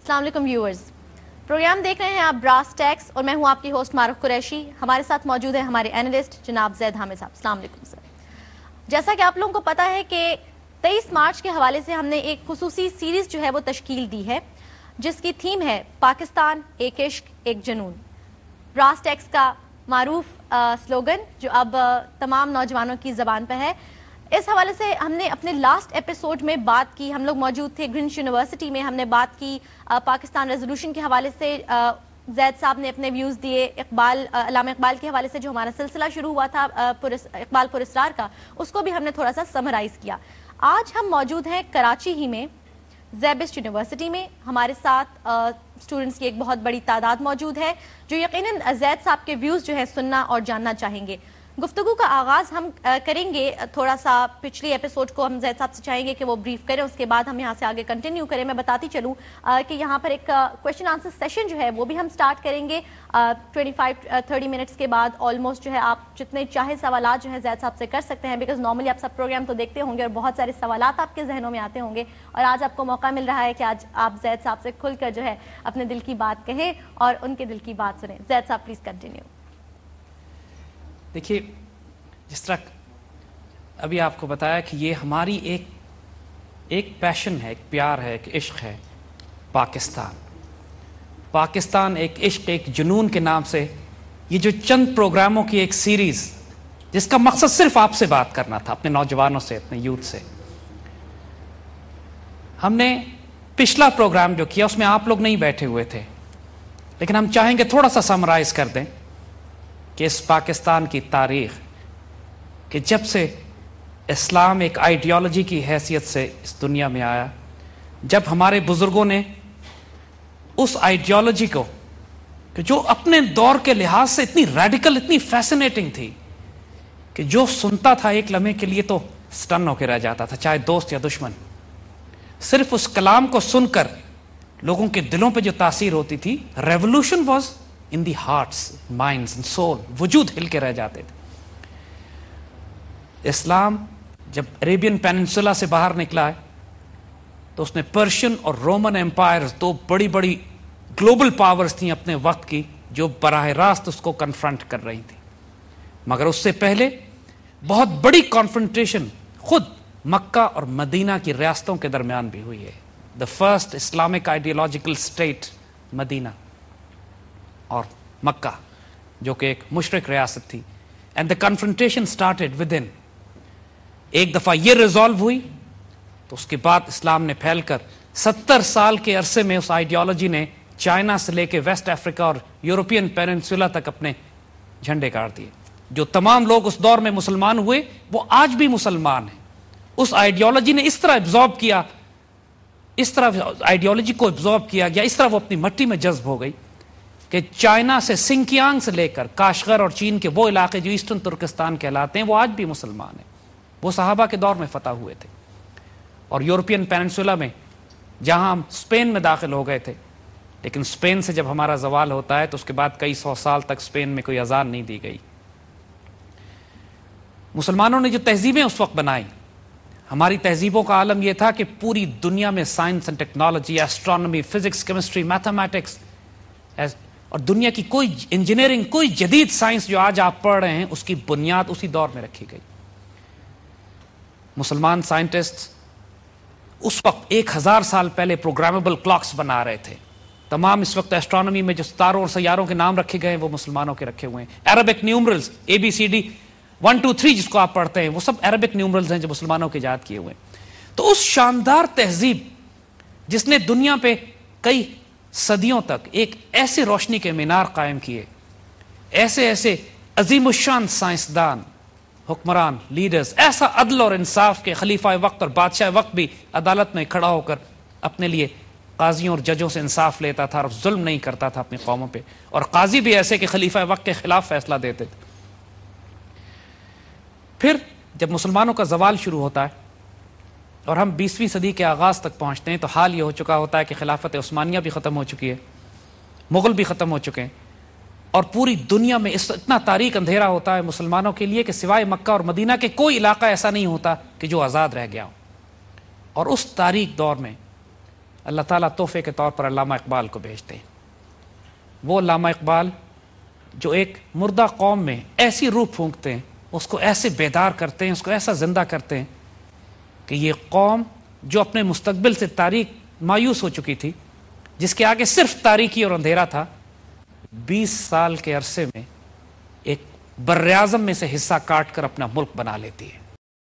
السلام علیکم viewers, programme دیکھ رہے ہیں آپ براس ٹیکس اور میں ہوں آپ کی ہوسٹ معروف قریشی. ہمارے ساتھ موجود ہیں ہمارے اینالسٹ جناب زید حامد صاحب. السلام علیکم سر. جیسا کہ آپ لوگوں کو پتا ہے کہ 23 مارچ کے حوالے سے ہم نے ایک خصوصی سیریز جو ہے وہ تشکیل دی ہے جس کی تھیم ہے پاکستان ایک عشق ایک جنون. براس ٹیکس کا معروف سلوگن جو اب تمام نوجوانوں کی زبان پہ ہے. اس حوالے سے ہم نے اپنے لاسٹ ایپیسوڈ میں بات کی، ہم لوگ موجود تھے گرینوچ یونیورسٹی میں، ہم نے بات کی پاکستان ریزولوشن کے حوالے سے. زید صاحب نے اپنے ویوز دیے، علامہ اقبال کے حوالے سے جو ہمارا سلسلہ شروع ہوا تھا اقبال پر اسرار کا، اس کو بھی ہم نے تھوڑا سا سمرائز کیا. آج ہم موجود ہیں کراچی ہی میں زیبسٹ یونیورسٹی میں. ہمارے ساتھ اسٹوڈنٹس کی ایک بہت بڑی تعداد موجود ہے جو یقیناً زید صاحب کے ویوز جو ہے سننا اور جاننا چاہیں گے. گفتگو کا آغاز ہم کریں گے تھوڑا سا پچھلی ایپیسوڈ کو ہم زید صاحب سے چاہیں گے کہ وہ بریف کریں، اس کے بعد ہم یہاں سے آگے کنٹینیو کریں. میں بتاتی چلوں کہ یہاں پر ایک کویشچن آنسر سیشن جو ہے وہ بھی ہم سٹارٹ کریں گے 25-30 منٹس کے بعد. آلموسٹ جو ہے آپ جتنے چاہے سوالات جو ہے زید صاحب سے کر سکتے ہیں، بیکاز نارملی آپ سب پروگرام تو دیکھتے ہوں گے اور بہت سارے سوالات آپ کے ذہنوں میں آتے ہوں گے، اور آج آپ کو موقع مل رہا ہے کہ آج آپ زید صاحب سے کھل کر جو ہے اپنے دل کی بات کہیں اور ان کے دل کی بات سنیں. زید صاحب پلیز کنٹینیو. دیکھیے، جس طرح ابھی آپ کو بتایا کہ یہ ہماری ایک پیشن ہے، ایک پیار ہے، ایک عشق ہے. پاکستان ایک عشق ایک جنون کے نام سے یہ جو چند پروگراموں کی ایک سیریز جس کا مقصد صرف آپ سے بات کرنا تھا، اپنے نوجوانوں سے، اپنے یوتھ سے. ہم نے پچھلا پروگرام جو کیا اس میں آپ لوگ نہیں بیٹھے ہوئے تھے، لیکن ہم چاہیں گے تھوڑا سا سمرائز کر دیں کہ اس پاکستان کی تاریخ کہ جب سے اسلام ایک آئیڈیالوجی کی حیثیت سے اس دنیا میں آیا، جب ہمارے بزرگوں نے اس آئیڈیالوجی کو کہ جو اپنے دور کے لحاظ سے اتنی ریڈیکل، اتنی فیسنیٹنگ تھی کہ جو سنتا تھا ایک لمحے کے لیے تو سٹن ہو کے رہ جاتا تھا، چاہے دوست یا دشمن. صرف اس کلام کو سن کر لوگوں کے دلوں پہ جو تاثیر ہوتی تھی، revolution was in the hearts, minds and civil, وجود ہل کے رہ جاتے تھے. اسلام جب عربین پیننسولا سے باہر نکلا ہے تو اس نے پرشین اور رومن امپائرز، دو بڑی بڑی گلوبل پاورز تھیں اپنے وقت کی، جو براہ راست اس کو کنفرنٹ کر رہی تھیں. مگر اس سے پہلے بہت بڑی کانفرنٹیشن خود مکہ اور مدینہ کی ریاستوں کے درمیان بھی ہوئی ہے. The first Islamic ideological state Medina اور مکہ، جو کہ ایک مشرک ریاست تھی. And the confrontation started within. ایک دفعہ یہ ریزالو ہوئی تو اس کے بعد اسلام نے پھیل کر 70 سال کے عرصے میں اس آئیڈیالوجی نے چائنا سے لے کے ویسٹ افریقہ اور یورپین پیننسولا تک اپنے جھنڈے گاڑ دیے. جو تمام لوگ اس دور میں مسلمان ہوئے وہ آج بھی مسلمان ہیں. اس آئیڈیالوجی نے اس طرح ایبزارب کیا، اس طرح آئیڈیالوجی کو ایبزارب کیا گیا، اس طرح وہ اپنی مٹی میں جذب ہو گئی کہ چائنا سے سنکیانگ سے لے کر کاشغر اور چین کے وہ علاقے جو ایسٹرن ترکستان کہلاتے ہیں وہ آج بھی مسلمان ہیں. وہ صحابہ کے دور میں فتح ہوئے تھے. اور یورپین پیننسولا میں جہاں ہم اسپین میں داخل ہو گئے تھے، لیکن اسپین سے جب ہمارا زوال ہوتا ہے تو اس کے بعد کئی 100 سال تک اسپین میں کوئی اذان نہیں دی گئی. مسلمانوں نے جو تہذیبیں اس وقت بنائی، ہماری تہذیبوں کا عالم یہ تھا کہ پوری دنیا میں science and technology, astronomy, physics, chemistry, mathematics اور دنیا کی کوئی انجینئرنگ، کوئی جدید سائنس جو آج آپ پڑھ رہے ہیں اس کی بنیاد اسی دور میں رکھی گئی. مسلمان سائنٹسٹ اس وقت 1000 سال پہلے پروگرامیبل کلاکس بنا رہے تھے. تمام اس وقت ایسٹرونومی میں جو ستاروں اور سیاروں کے نام رکھے گئے ہیں وہ مسلمانوں کے رکھے ہوئے ہیں. عربک نیومرلز ABCD 1 2 3 جس کو آپ پڑھتے ہیں وہ سب عربک نیومرلز ہیں جو مسلمانوں کے ایجاد کیے ہوئے ہیں. تو اس شاندار تہذیب جس نے دنیا پہ کئی صدیوں تک ایک ایسے روشنی کے مینار قائم کیے، ایسے عظیم الشان سائنسدان، حکمران، لیڈرز، ایسا عدل اور انصاف کے خلیفہ وقت اور بادشاہ وقت بھی عدالت میں کھڑا ہو کر اپنے لیے قاضیوں اور ججوں سے انصاف لیتا تھا اور ظلم نہیں کرتا تھا اپنی قوموں پہ. اور قاضی بھی ایسے کہ خلیفہ وقت کے خلاف فیصلہ دیتے تھے. پھر جب مسلمانوں کا زوال شروع ہوتا ہے اور ہم 20ویں صدی کے آغاز تک پہنچتے ہیں تو حال یہ ہو چکا ہوتا ہے کہ خلافت عثمانیہ بھی ختم ہو چکی ہے، مغل بھی ختم ہو چکے ہیں، اور پوری دنیا میں اتنا تاریک اندھیرا ہوتا ہے مسلمانوں کے لیے کہ سوائے مکہ اور مدینہ کے کوئی علاقہ ایسا نہیں ہوتا کہ جو آزاد رہ گیا ہو. اور اس تاریک دور میں اللہ تعالیٰ تحفے کے طور پر علامہ اقبال کو بھیجتے ہیں. وہ علامہ اقبال جو ایک مردہ قوم میں ایسی روح پھونکتے ہیں, اس کو ایسے بیدار کرتے ہیں, اس کو ایسا زندہ کرتے ہیں کہ یہ قوم جو اپنے مستقبل سے تاریک مایوس ہو چکی تھی, جس کے آگے صرف تاریکی اور اندھیرا تھا, 20 سال کے عرصے میں ایک براعظم میں سے حصہ کاٹ کر اپنا ملک بنا لیتی ہے.